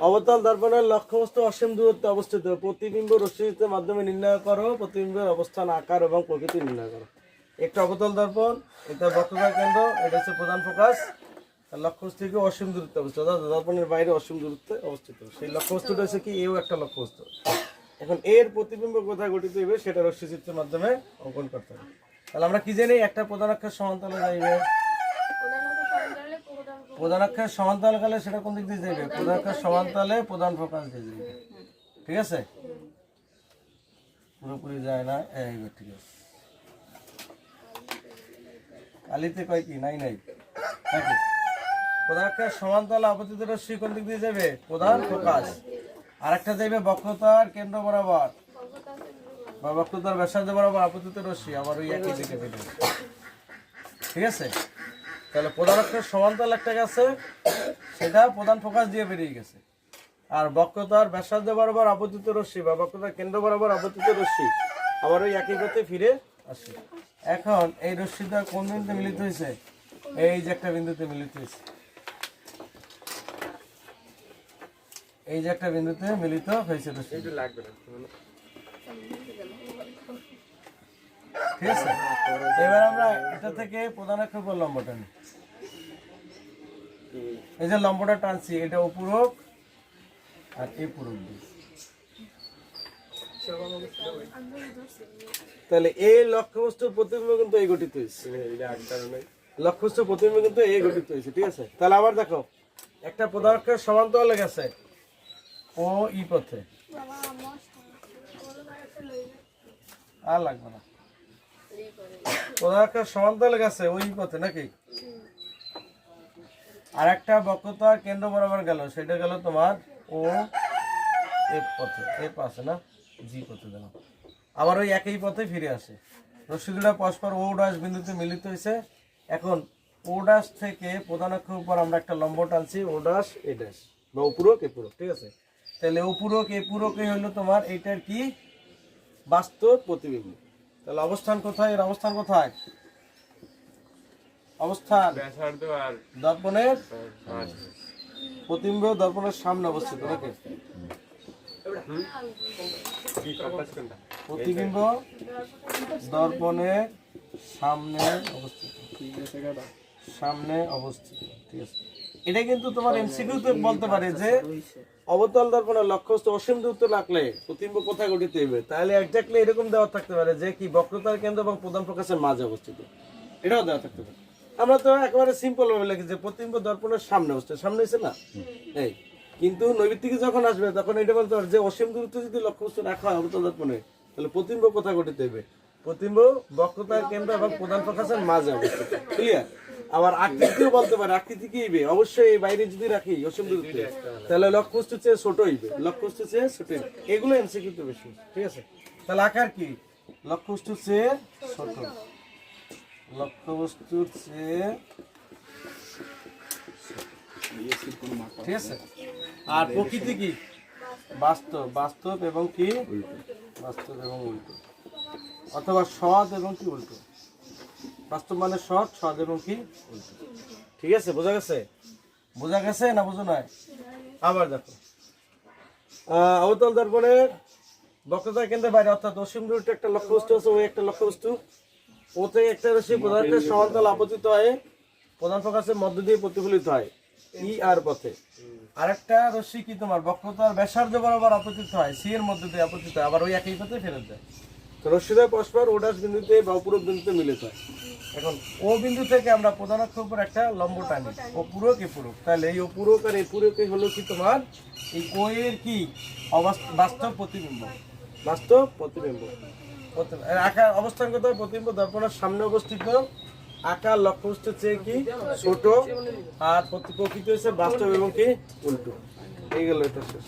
অবতল দর্পণের লক্ষ্যবস্তু অসীম দূরত্বে অবস্থিত। প্রতিবিম্ব রশ্মির মাধ্যমে নির্ণয় করো প্রতিবিম্বের অবস্থান, আকার এবং প্রকৃতি নির্ণয় করো। একটা অবতল দর্পণ, এটা বক্রতার কেন্দ্র, এটা হচ্ছে প্রধান ফোকাস। লক্ষ্যবস্তু থেকে অসীম দূরত্বে অবস্থিত, অর্থাৎ দর্পণের বাইরে অসীম দূরত্বে অবস্থিত। সেই লক্ষ্যবস্তুটা হচ্ছে কি, এও একটা লক্ষ্যবস্তু। এখন এর প্রতিবিম্ব কোথায় গঠিত হইবে সেটা রশ্মিচিত্রের মাধ্যমে অঙ্কন করতে হবে। তাহলে আমরা কি জানি, একটা প্রধান অক্ষের সমান্তরালে যাইবে, প্রধান অক্ষের সমান্তরাল কালে সেটা কোন দিক দিয়ে যাইবে, প্রধান অক্ষের সমান্তরালে প্রধান ফোকাস দিয়ে যাইবে। ঠিক আছে, পুরোপুরি যায় না, এইবার ঠিক আছে। কালিতে কয় কি নাই নাই নাকি, প্রধান অক্ষের সমান্তরালে আপতিত রশ্মি কোন দিক দিয়ে যাবে, প্রধান ফোকাস। আর একটা যাইবে বক্রতার কেন্দ্র বরাবর বা বক্রতার ব্যাসার্ধ বরাবর আপতিত রশ্মি, আবার ওই একই দিকে যাবে। ঠিক আছে, তাহলে প্রধান অক্ষের সমান্তরাল একটা গেছে, সেটা প্রধান ফোকাস দিয়ে বেরিয়ে গেছে। আর বক্রতার ব্যাসার্ধ বরাবর আপতিত রশ্মি বা বক্রতার কেন্দ্র বরাবর আপতিত রশ্মি আবার ওই একই পথে ফিরে আসে। এখন এই রশ্মিটা কোন বিন্দুতে মিলিত হয়েছে, এই যে একটা বিন্দুতে মিলিত হয়েছে, এই যে একটা বিন্দুতে মিলিত হয়েছে রশ্মি। ঠিক আছে, এবার আমরা এটা থেকে প্রধান অক্ষের উপর লম্বটা নিই। এই যে লম্বটা টানছি, এটা উপরক আর এই পূরক দিই। তাহলে এই লক্ষ্যবস্তুর প্রতিবিম্ব কিন্তু এই গঠিত হয়েছে, লক্ষ্যবস্তুর প্রতিবিম্ব কিন্তু এই গঠিত হয়েছে। ঠিক আছে, তাহলে আবার দেখো, একটা প্রধান অক্ষের সমান্তরালে গেছে ও ই পথে, আর লাগবে না, প্রধান অক্ষের সমান্তরালে গেছে ওই পথে নাকি। আর একটা বক্রতার কেন্দ্র বরাবর গেল, সেটা গেল তোমার ও এফ পথে, এফ আছে না, জি পথে গেল, আবার ওই একই পথে ফিরে আসে। রশ্মি দুটা পরস্পর ও ড্যাশ বিন্দুতে মিলিত হয়েছে। এখন ও ড্যাশ থেকে প্রধান অক্ষের উপর আমরা একটা লম্ব টানছি, ও ড্যাশ এ ড্যাশ বা উপূরক এ পূরক। ঠিক আছে, তাহলে উপূরক এ পূরকই হলো তোমার এইটার কি, বাস্তব প্রতিবিম্ব। তাহলে অবস্থান কোথায়, এর অবস্থান কোথায়, অবস্থান দর্পণের প্রতিবিম্ব দর্পণের সামনে অবস্থিত নাকি, প্রতিবিম্ব দর্পণের সামনে অবস্থিত, সামনে অবস্থিত। ঠিক আছে, এটা কিন্তু তোমার এমসিকিউতে বলতে পারে যে অবতল দর্পণের লক্ষ্যবস্তু অসীম দূরত্ব রাখলে প্রতিবিম্ব কোথায় গঠিত হইবে। তাহলে এক্স্যাক্টলি এরকম দেওয়া থাকতে পারে যে কি, বক্রতার কেন্দ্র এবং প্রধান ফোকাসের মাঝে অবস্থিত, এটাও দেওয়া থাকতে পারে। আমরা তো একেবারে সিম্পল ভাবে লিখি যে প্রতিবিম্ব দর্পণের সামনে অবস্থিত, সামনে হয়েছে না এই, কিন্তু নৈবিত্তিকে যখন আসবে তখন এটা বলতে পারে যে অসীম দূরত্ব যদি লক্ষ্যবস্তু রাখা হয় অবতল দর্পণে, তাহলে প্রতিবিম্ব কোথায় গঠিত হইবে, প্রতিবিম্ব বক্রতার কেন্দ্র এবং প্রধান ফোকাসের মাঝে অবস্থিত। ক্লিয়ার। আবার আকৃতিও বলতে পারে, আকৃতি কি হইবে, অবশ্যই এই বাইরে যদি রাখি অসীম দূরত্বে, তাহলে লক্ষ্যবস্তুর চেয়ে ছোট হইবে, লক্ষ্যবস্তুর চেয়ে ছোট হইবে। এগুলো এমসিকিউতে বেশি। ঠিক আছে, তাহলে আকার কি, লক্ষ্যবস্তুর চেয়ে ছোট, লক্ষ্যবস্তুর চেয়ে। ঠিক আছে, আর প্রকৃতি কি, বাস্তব, বাস্তব এবং কি, বাস্তব এবং উল্টো, অথবা সৎ এবং কি উল্টো। বাস্তব মানে সৎ, সৎ এবং কি উল্টো। ঠিক আছে, বোঝা গেছে, বোঝা গেছে না বোঝো নয়। আবার দেখো, অবতল দর্পণের বক্রতার কেন্দ্রের বাইরে অর্থাৎ অসীম দূরত্বে একটা লক্ষ্যবস্তু আছে, ওই একটা লক্ষ্যবস্তু, ও থেকে একটা রশ্মি প্রধান সমান্তরাল আপতিত হয়, প্রধান ফোকাসের মধ্য দিয়ে প্রতিফলিত হয় ই আর পথে। আরেকটা রশ্মি কি তোমার বক্রতার ব্যাসার্ধ বরাবর আপতিত হয়, সি এর মধ্য দিয়ে আপতিত হয়, আবার ওই একই পথে ফেরত দেয়। তো রশ্মিদ্বয় পরস্পর ও ড্যাশ বিন্দুতে বা উপরক বিন্দুতে মিলিত হয়। এখন ও বিন্দু থেকে আমরা প্রধান অক্ষের উপর একটা লম্ব টানি, ও পূরক এ পূরক, তাহলে এই অপূরক আর এই পূরকই হলো কি তোমার এই ও এর কি, বাস্তব প্রতিবিম্ব, বাস্তব প্রতিবিম্ব। আকার অবস্থান কোথায়, প্রতিবিম্ব দর্পণের সামনে অবস্থিত, আকার লক্ষ্যবস্তুর চেয়ে কি ছোট, আর প্রকৃতি হচ্ছে বাস্তব এবং কি উল্টো। এই গেল এটা শেষ।